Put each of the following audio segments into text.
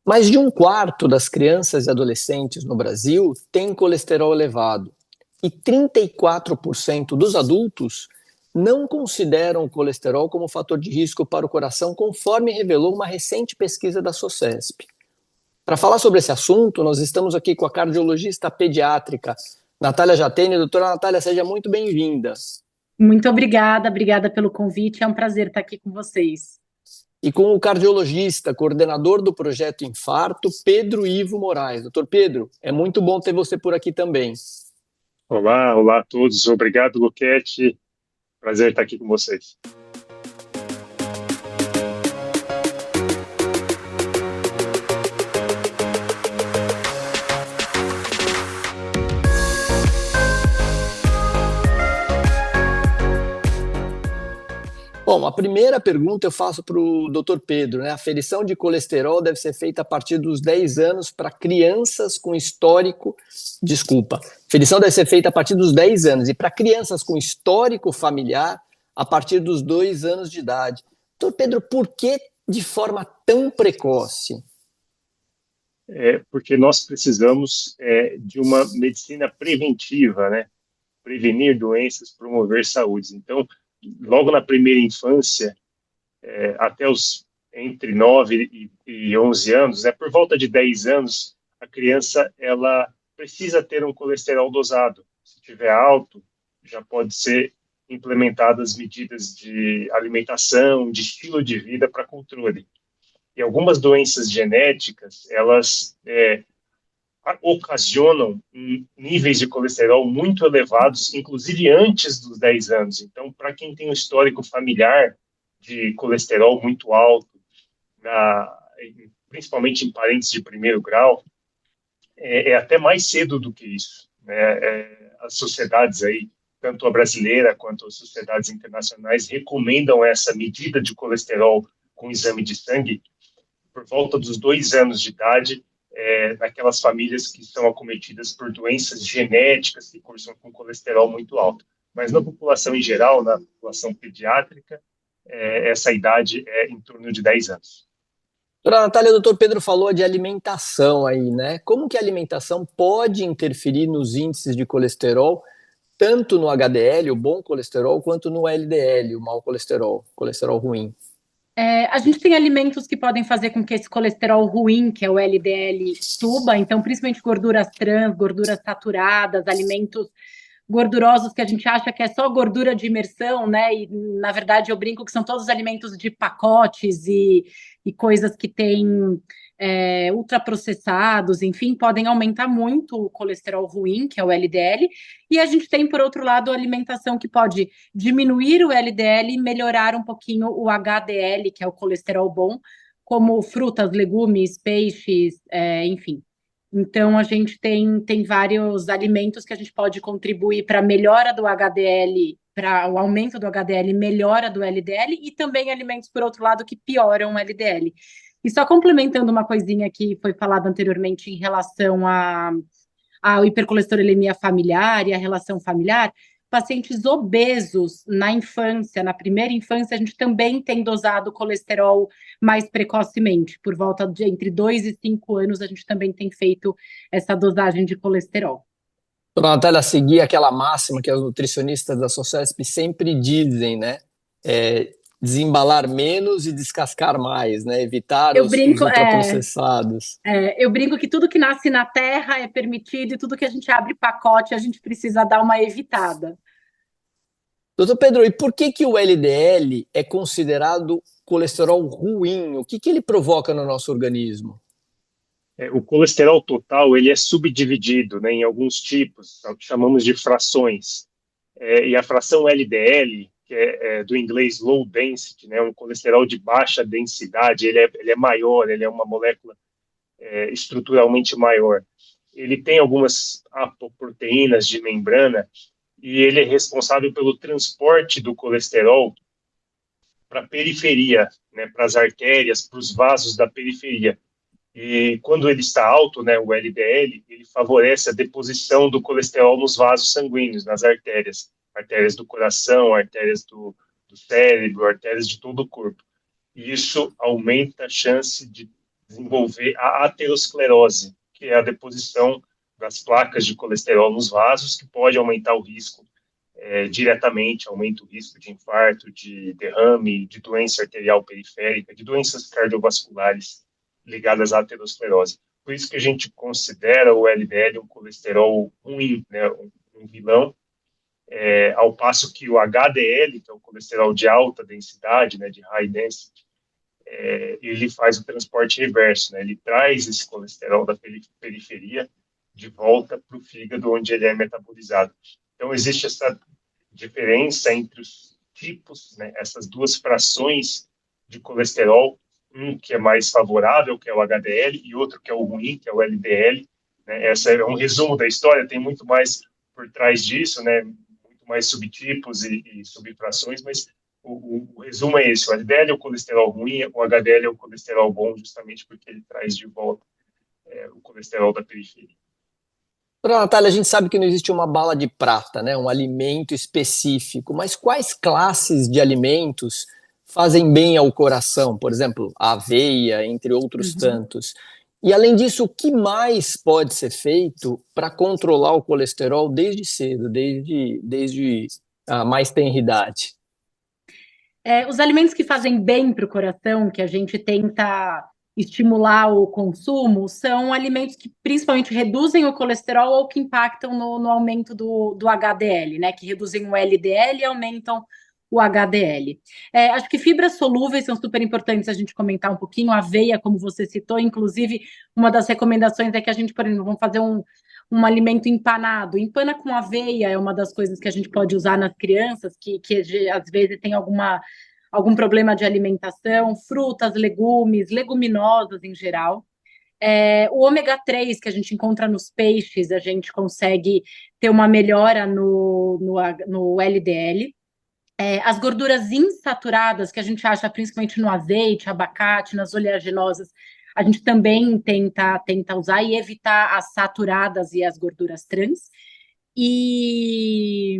Mais de um quarto das crianças e adolescentes no Brasil tem colesterol elevado e 34% dos adultos não consideram o colesterol como fator de risco para o coração, conforme revelou uma recente pesquisa da SOCESP. Para falar sobre esse assunto, nós estamos aqui com a cardiologista pediátrica Natália Jatene. Doutora Natália, seja muito bem-vinda. Muito obrigada, obrigada pelo convite. É um prazer estar aqui com vocês. E com o cardiologista, coordenador do projeto Infarto, Pedro Ivo Moraes. Doutor Pedro, é muito bom ter você por aqui também. Olá, olá a todos. Obrigado, Luquete. Prazer estar aqui com vocês. Bom, a primeira pergunta eu faço para o doutor Pedro, né? A aferição de colesterol deve ser feita a partir dos 10 anos para crianças com histórico. Desculpa. A aferição deve ser feita a partir dos 10 anos e para crianças com histórico familiar a partir dos 2 anos de idade. Doutor Pedro, por que de forma tão precoce? Porque nós precisamos de uma medicina preventiva, né? Prevenir doenças, promover saúde. Então, logo na primeira infância, até os entre 9 e 11 anos, né, por volta de 10 anos, a criança ela precisa ter um colesterol dosado. Se tiver alto, já pode ser implementadas medidas de alimentação, de estilo de vida para controle. E algumas doenças genéticas, elas ocasionam níveis de colesterol muito elevados, inclusive antes dos 10 anos. Então, para quem tem um histórico familiar de colesterol muito alto, principalmente em parentes de primeiro grau, é até mais cedo do que isso, né? As sociedades aí, tanto a brasileira quanto as sociedades internacionais, recomendam essa medida de colesterol com exame de sangue por volta dos 2 anos de idade, naquelas famílias que são acometidas por doenças genéticas que cursam com colesterol muito alto. Mas na população em geral, na população pediátrica, essa idade é em torno de 10 anos. Doutora Natália, o doutor Pedro falou de alimentação aí, né? Como que a alimentação pode interferir nos índices de colesterol, tanto no HDL, o bom colesterol, quanto no LDL, o mau colesterol, colesterol ruim? A gente tem alimentos que podem fazer com que esse colesterol ruim, que é o LDL, suba, então, principalmente gorduras trans, gorduras saturadas, alimentos gordurosos que a gente acha que é só gordura de imersão, né? E, na verdade, eu brinco que são todos alimentos de pacotes e coisas que têm ultraprocessados, enfim, podem aumentar muito o colesterol ruim, que é o LDL. E a gente tem, por outro lado, a alimentação que pode diminuir o LDL e melhorar um pouquinho o HDL, que é o colesterol bom, como frutas, legumes, peixes, enfim. Então, a gente tem vários alimentos que a gente pode contribuir para a melhora do HDL, para o aumento do HDL e melhora do LDL, e também alimentos, por outro lado, que pioram o LDL. E só complementando uma coisinha que foi falada anteriormente em relação à hipercolesterolemia familiar e à relação familiar, pacientes obesos na infância, na primeira infância, a gente também tem dosado colesterol mais precocemente, por volta de entre 2 e 5 anos, a gente também tem feito essa dosagem de colesterol. Doutora Natália, seguir aquela máxima que os nutricionistas da SOCESP sempre dizem, né? Desembalar menos e descascar mais, né? Evitar Eu os brinco, ultraprocessados. eu brinco que tudo que nasce na terra é permitido e tudo que a gente abre pacote a gente precisa dar uma evitada. Doutor Pedro, e por que que o LDL é considerado colesterol ruim? O que que ele provoca no nosso organismo? O colesterol total ele é subdividido, né, em alguns tipos, é o que chamamos de frações. E a fração LDL, que é do inglês low density, né, um colesterol de baixa densidade, ele é maior, ele é uma molécula estruturalmente maior. Ele tem algumas apoproteínas de membrana e ele é responsável pelo transporte do colesterol para a periferia, né, para as artérias, para os vasos da periferia. E quando ele está alto, né, o LDL, ele favorece a deposição do colesterol nos vasos sanguíneos, nas artérias, artérias do coração, artérias do cérebro, artérias de todo o corpo. E isso aumenta a chance de desenvolver a aterosclerose, que é a deposição das placas de colesterol nos vasos, que pode aumentar o risco diretamente, aumenta o risco de infarto, de derrame, de doença arterial periférica, de doenças cardiovasculares ligadas à aterosclerose. Por isso que a gente considera o LDL um colesterol ruim, né, um vilão, ao passo que o HDL, que é o colesterol de alta densidade, né, de high density, ele faz o transporte reverso, né, ele traz esse colesterol da periferia de volta para o fígado, onde ele é metabolizado. Então, existe essa diferença entre os tipos, né, essas duas frações de colesterol, um que é mais favorável, que é o HDL, e outro que é o ruim, que é o LDL. Né? Esse é um resumo da história, tem muito mais por trás disso, né? Muito mais subtipos e subfrações, mas o resumo é esse: o LDL é o colesterol ruim, o HDL é o colesterol bom, justamente porque ele traz de volta o colesterol da periferia. Para Natália, a gente sabe que não existe uma bala de prata, né, um alimento específico, mas quais classes de alimentos fazem bem ao coração? Por exemplo, a aveia, entre outros tantos. E além disso, o que mais pode ser feito para controlar o colesterol desde cedo, desde a mais tenra idade? Os alimentos que fazem bem para o coração, que a gente tenta estimular o consumo, são alimentos que principalmente reduzem o colesterol ou que impactam no aumento do HDL, né? Que reduzem o LDL e aumentam o HDL. Acho que fibras solúveis são super importantes a gente comentar um pouquinho. A aveia, como você citou, inclusive, uma das recomendações é que a gente, por exemplo, vamos fazer um alimento empanado. Empana com aveia é uma das coisas que a gente pode usar nas crianças, que às vezes tem algum problema de alimentação, frutas, legumes, leguminosas em geral. O ômega 3 que a gente encontra nos peixes, a gente consegue ter uma melhora no LDL. As gorduras insaturadas, que a gente acha principalmente no azeite, abacate, nas oleaginosas, a gente também tenta usar e evitar as saturadas e as gorduras trans. E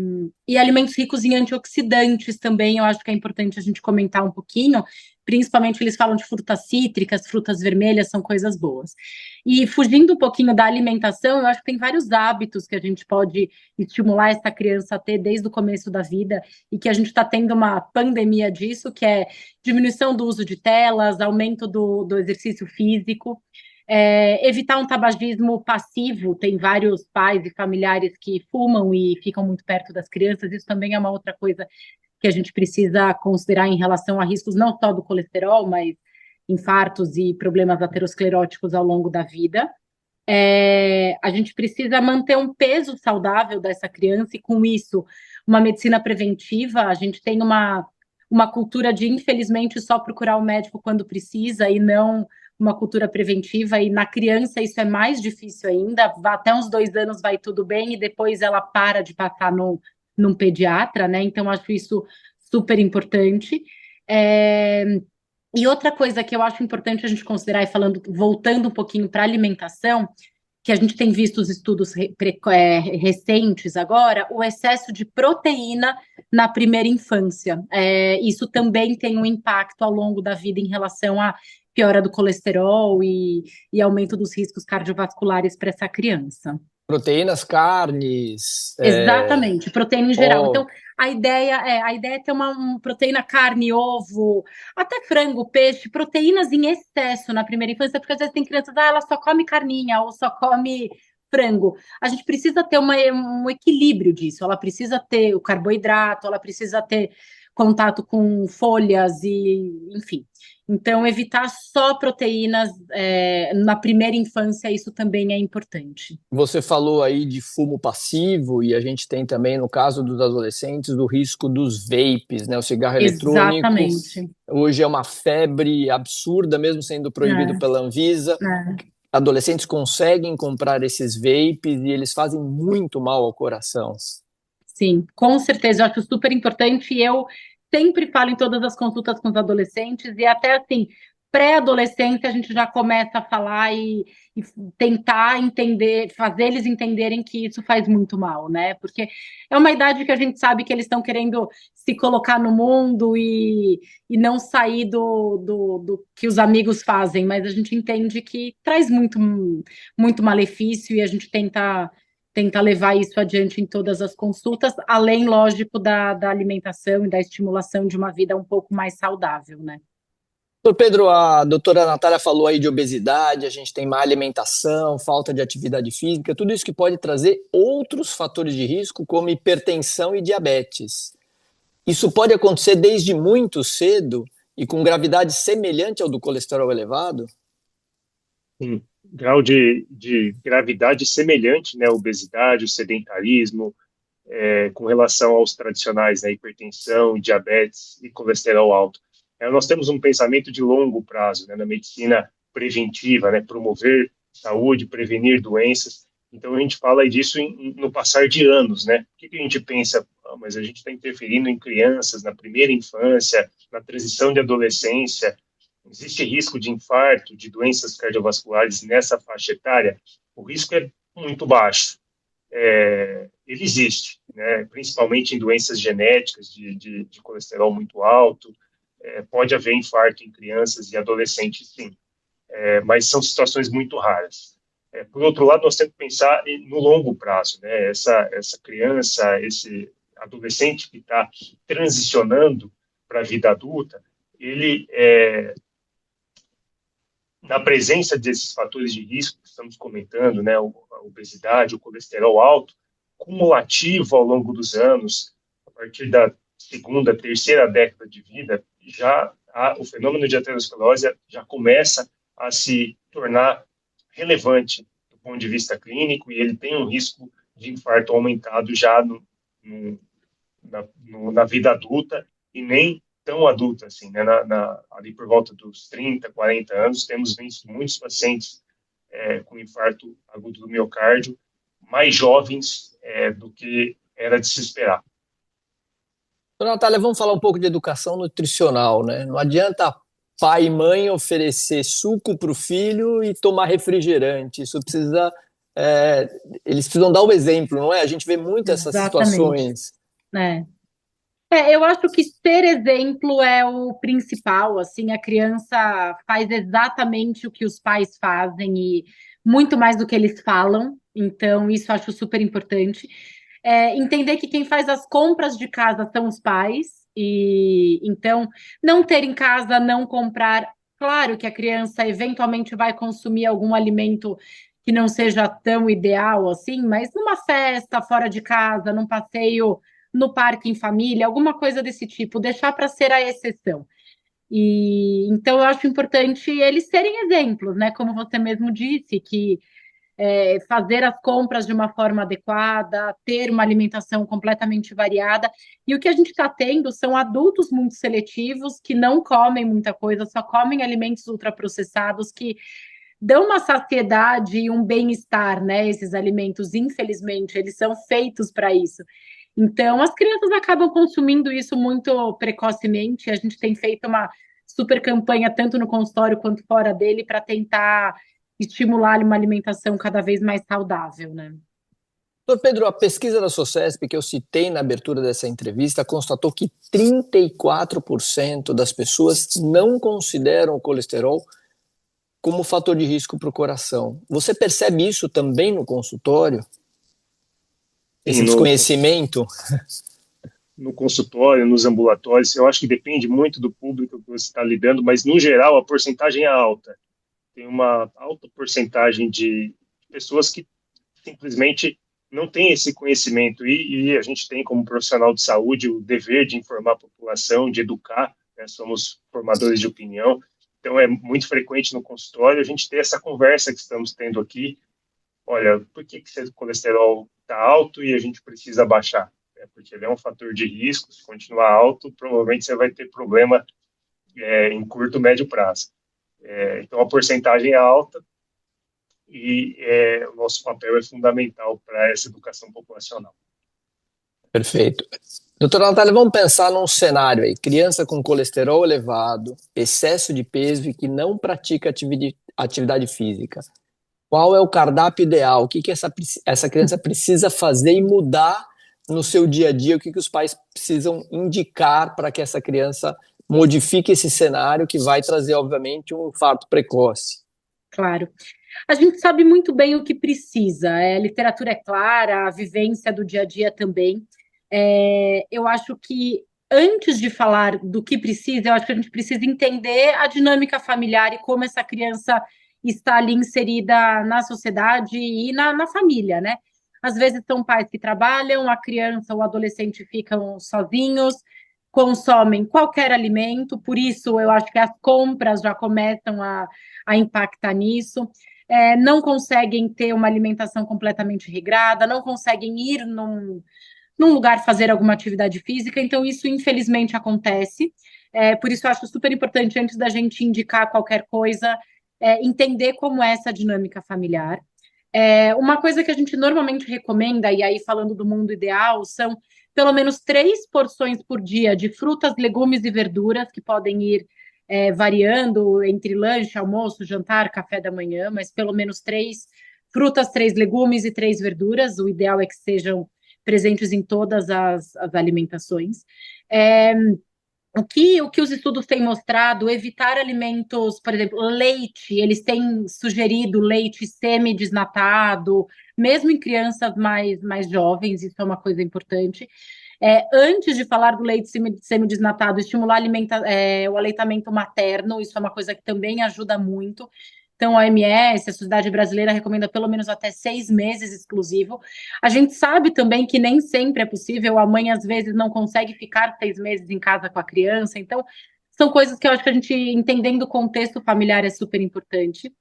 alimentos ricos em antioxidantes também, eu acho que é importante a gente comentar um pouquinho, principalmente eles falam de frutas cítricas, frutas vermelhas, são coisas boas. E fugindo um pouquinho da alimentação, eu acho que tem vários hábitos que a gente pode estimular essa criança a ter desde o começo da vida e que a gente está tendo uma pandemia disso, que é diminuição do uso de telas, aumento do exercício físico. Evitar um tabagismo passivo, tem vários pais e familiares que fumam e ficam muito perto das crianças, isso também é uma outra coisa que a gente precisa considerar em relação a riscos não só do colesterol, mas infartos e problemas ateroscleróticos ao longo da vida. A gente precisa manter um peso saudável dessa criança e, com isso, uma medicina preventiva. A gente tem uma cultura de, infelizmente, só procurar o médico quando precisa e não uma cultura preventiva, e na criança isso é mais difícil ainda. Até uns 2 anos vai tudo bem e depois ela para de passar num pediatra, né? Então, acho isso super importante. E outra coisa que eu acho importante a gente considerar, e voltando um pouquinho para a alimentação, que a gente tem visto os estudos recentes agora, o excesso de proteína na primeira infância. Isso também tem um impacto ao longo da vida em relação à piora do colesterol e aumento dos riscos cardiovasculares para essa criança. Proteínas, carnes. Exatamente, proteína em geral. Então, a ideia é ter uma proteína, carne, ovo, até frango, peixe, proteínas em excesso na primeira infância, porque às vezes tem crianças, ela só come carninha ou só come frango. A gente precisa ter um equilíbrio disso. Ela precisa ter o carboidrato, ela precisa ter contato com folhas e, enfim. Então, evitar só proteínas na primeira infância, isso também é importante. Você falou aí de fumo passivo, e a gente tem também, no caso dos adolescentes, o risco dos vapes, né? O cigarro eletrônico. Exatamente. Hoje é uma febre absurda, mesmo sendo proibido pela Anvisa. Adolescentes conseguem comprar esses vapes e eles fazem muito mal ao coração. Sim, com certeza, eu acho super importante, e eu sempre falo em todas as consultas com os adolescentes, e até assim, pré-adolescência a gente já começa a falar e tentar entender, fazer eles entenderem que isso faz muito mal, né? Porque é uma idade que a gente sabe que eles estão querendo se colocar no mundo e não sair do que os amigos fazem, mas a gente entende que traz muito malefício e a gente tenta levar isso adiante em todas as consultas, além, lógico, da alimentação e da estimulação de uma vida um pouco mais saudável, né? Doutor Pedro, a doutora Natália falou aí de obesidade, a gente tem má alimentação, falta de atividade física, tudo isso que pode trazer outros fatores de risco, como hipertensão e diabetes. Isso pode acontecer desde muito cedo e com gravidade semelhante ao do colesterol elevado? Sim, grau de gravidade semelhante, né, a obesidade, o sedentarismo, com relação aos tradicionais, né, hipertensão, diabetes e colesterol alto. Nós temos um pensamento de longo prazo, né, na medicina preventiva, né, promover saúde, prevenir doenças. Então, a gente fala disso no passar de anos, né? O que a gente pensa? Ah, mas a gente está interferindo em crianças, na primeira infância, na transição de adolescência. Existe risco de infarto, de doenças cardiovasculares nessa faixa etária? O risco é muito baixo. Ele existe, né? Principalmente em doenças genéticas de colesterol muito alto. Pode haver infarto em crianças e adolescentes, sim, mas são situações muito raras. Por outro lado, nós temos que pensar no longo prazo, né? Essa criança, esse adolescente que está transicionando para a vida adulta, ele, na presença desses fatores de risco que estamos comentando, né? A obesidade, o colesterol alto, cumulativo ao longo dos anos, a partir da segunda, terceira década de vida, o fenômeno de aterosclerose já começa a se tornar relevante do ponto de vista clínico e ele tem um risco de infarto aumentado já na vida adulta e nem tão adulta assim, né? Ali por volta dos 30, 40 anos, temos visto muitos pacientes com infarto agudo do miocárdio mais jovens do que era de se esperar. Dona Natália, vamos falar um pouco de educação nutricional, né? Não adianta pai e mãe oferecer suco para o filho e tomar refrigerante. Isso precisa, eles precisam dar o exemplo, não é? A gente vê muito essas Exatamente. situações. Eu acho que ser exemplo é o principal, assim, a criança faz exatamente o que os pais fazem e muito mais do que eles falam, então isso eu acho super importante. Entender que quem faz as compras de casa são os pais, e então não ter em casa, não comprar. Claro que a criança eventualmente vai consumir algum alimento que não seja tão ideal assim, mas numa festa fora de casa, num passeio no parque em família, alguma coisa desse tipo, deixar para ser a exceção. E então eu acho importante eles serem exemplos, né? Como você mesmo disse, que fazer as compras de uma forma adequada, ter uma alimentação completamente variada. E o que a gente está tendo são adultos muito seletivos que não comem muita coisa, só comem alimentos ultraprocessados que dão uma saciedade e um bem-estar, né? Esses alimentos, infelizmente, eles são feitos para isso. Então, as crianças acabam consumindo isso muito precocemente. A gente tem feito uma super campanha, tanto no consultório quanto fora dele, para tentar estimular uma alimentação cada vez mais saudável, né? Doutor Pedro, a pesquisa da SOCESP que eu citei na abertura dessa entrevista constatou que 34% das pessoas não consideram o colesterol como fator de risco para o coração. Você percebe isso também no consultório? Esse Sim, desconhecimento? no consultório, nos ambulatórios, eu acho que depende muito do público que você está lidando, mas no geral a porcentagem é alta. Tem uma alta porcentagem de pessoas que simplesmente não têm esse conhecimento e a gente tem como profissional de saúde o dever de informar a população, de educar, né? Somos formadores de opinião, então é muito frequente no consultório a gente ter essa conversa que estamos tendo aqui. Olha, por que seu colesterol está alto e a gente precisa baixar? Porque ele é um fator de risco, se continuar alto, provavelmente você vai ter problema em curto, médio prazo. Então, a porcentagem é alta e o nosso papel é fundamental para essa educação populacional. Perfeito. Doutora Natália, vamos pensar num cenário aí. Criança com colesterol elevado, excesso de peso e que não pratica atividade física. Qual é o cardápio ideal? O que essa criança precisa fazer e mudar no seu dia a dia? O que os pais precisam indicar para que essa criança modifique esse cenário que vai trazer, obviamente, um infarto precoce? Claro. A gente sabe muito bem o que precisa. A literatura é clara, a vivência do dia a dia também. Eu acho que antes de falar do que precisa, eu acho que a gente precisa entender a dinâmica familiar e como essa criança está ali inserida na sociedade e na família, né? Às vezes são pais que trabalham, a criança ou o adolescente ficam sozinhos, consomem qualquer alimento, por isso eu acho que as compras já começam a impactar nisso. Não conseguem ter uma alimentação completamente regrada, não conseguem ir num lugar fazer alguma atividade física, então isso infelizmente acontece. Por isso eu acho super importante, antes da gente indicar qualquer coisa, entender como é essa dinâmica familiar. Uma coisa que a gente normalmente recomenda, e aí falando do mundo ideal, são pelo menos 3 porções por dia de frutas, legumes e verduras, que podem ir variando entre lanche, almoço, jantar, café da manhã, mas pelo menos 3 frutas, 3 legumes e 3 verduras. O ideal é que sejam presentes em todas as alimentações. O que os estudos têm mostrado, evitar alimentos, por exemplo, leite, eles têm sugerido leite semi-desnatado, mesmo em crianças mais jovens, isso é uma coisa importante. Antes de falar do leite semi-desnatado, estimular o aleitamento materno, isso é uma coisa que também ajuda muito. Então, a OMS, a Sociedade Brasileira, recomenda pelo menos até 6 meses exclusivo. A gente sabe também que nem sempre é possível, a mãe às vezes não consegue ficar 6 meses em casa com a criança, então são coisas que eu acho que a gente, entendendo o contexto familiar, é super importante.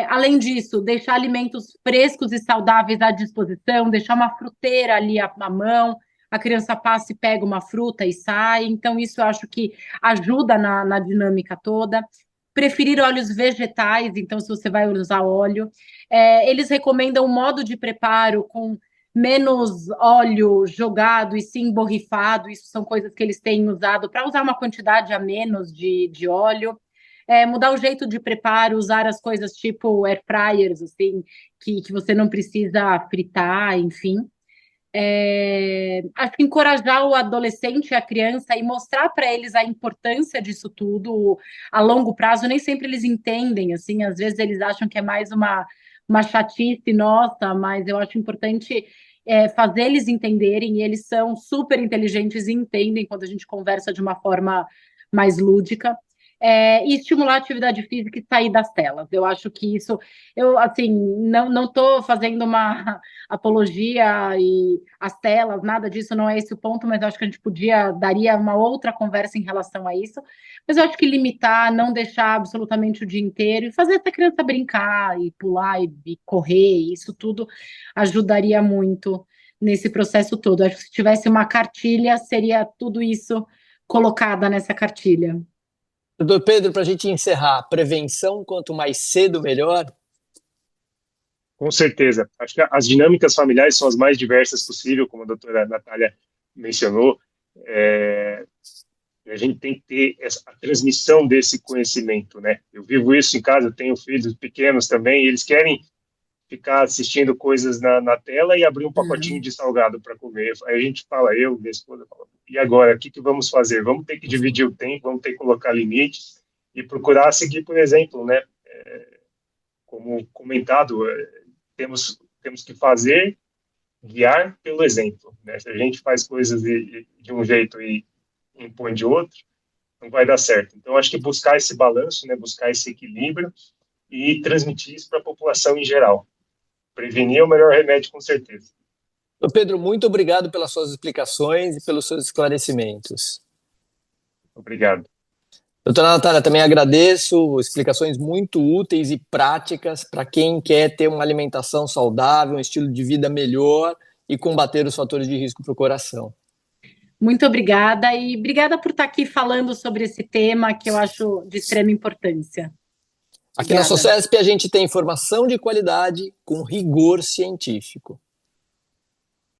Além disso, deixar alimentos frescos e saudáveis à disposição, deixar uma fruteira ali à mão, a criança passa e pega uma fruta e sai, então isso eu acho que ajuda na dinâmica toda. Preferir óleos vegetais, então se você vai usar óleo. Eles recomendam um modo de preparo com menos óleo jogado e sim borrifado, isso são coisas que eles têm usado para usar uma quantidade a menos de óleo. Mudar o jeito de preparo, usar as coisas tipo air fryers, assim, que você não precisa fritar, enfim. Acho que encorajar o adolescente e a criança e mostrar para eles a importância disso tudo a longo prazo, nem sempre eles entendem, assim, às vezes eles acham que é mais uma chatice nossa, mas eu acho importante fazer eles entenderem, e eles são super inteligentes e entendem quando a gente conversa de uma forma mais lúdica. E estimular a atividade física e sair das telas. Eu acho que isso, eu assim, não estou fazendo uma apologia e as telas, nada disso, não é esse o ponto, mas eu acho que a gente daria uma outra conversa em relação a isso. Mas eu acho que limitar, não deixar absolutamente o dia inteiro e fazer essa criança brincar e pular e correr, isso tudo ajudaria muito nesse processo todo. Eu acho que se tivesse uma cartilha, seria tudo isso colocada nessa cartilha. Doutor Pedro, para a gente encerrar, prevenção, quanto mais cedo, melhor? Com certeza. Acho que as dinâmicas familiares são as mais diversas possível, como a doutora Natália mencionou. A gente tem que ter a transmissão desse conhecimento, né? Eu vivo isso em casa, eu tenho filhos pequenos também, e eles querem ficar assistindo coisas na tela e abrir um pacotinho de salgado para comer. Aí a gente fala, minha esposa fala, e agora, o que vamos fazer? Vamos ter que dividir o tempo, vamos ter que colocar limites e procurar seguir, por exemplo, né? Como comentado, temos que guiar pelo exemplo, né? Se a gente faz coisas de um jeito e impõe de outro, não vai dar certo. Então, acho que buscar esse balanço, né? Buscar esse equilíbrio e transmitir isso para a população em geral. Prevenir é o melhor remédio, com certeza. Pedro, muito obrigado pelas suas explicações e pelos seus esclarecimentos. Obrigado. Doutora Natália, também agradeço, explicações muito úteis e práticas para quem quer ter uma alimentação saudável, um estilo de vida melhor e combater os fatores de risco para o coração. Muito obrigada, e obrigada por estar aqui falando sobre esse tema que eu acho de extrema importância. Aqui na Socesp a gente tem informação de qualidade com rigor científico.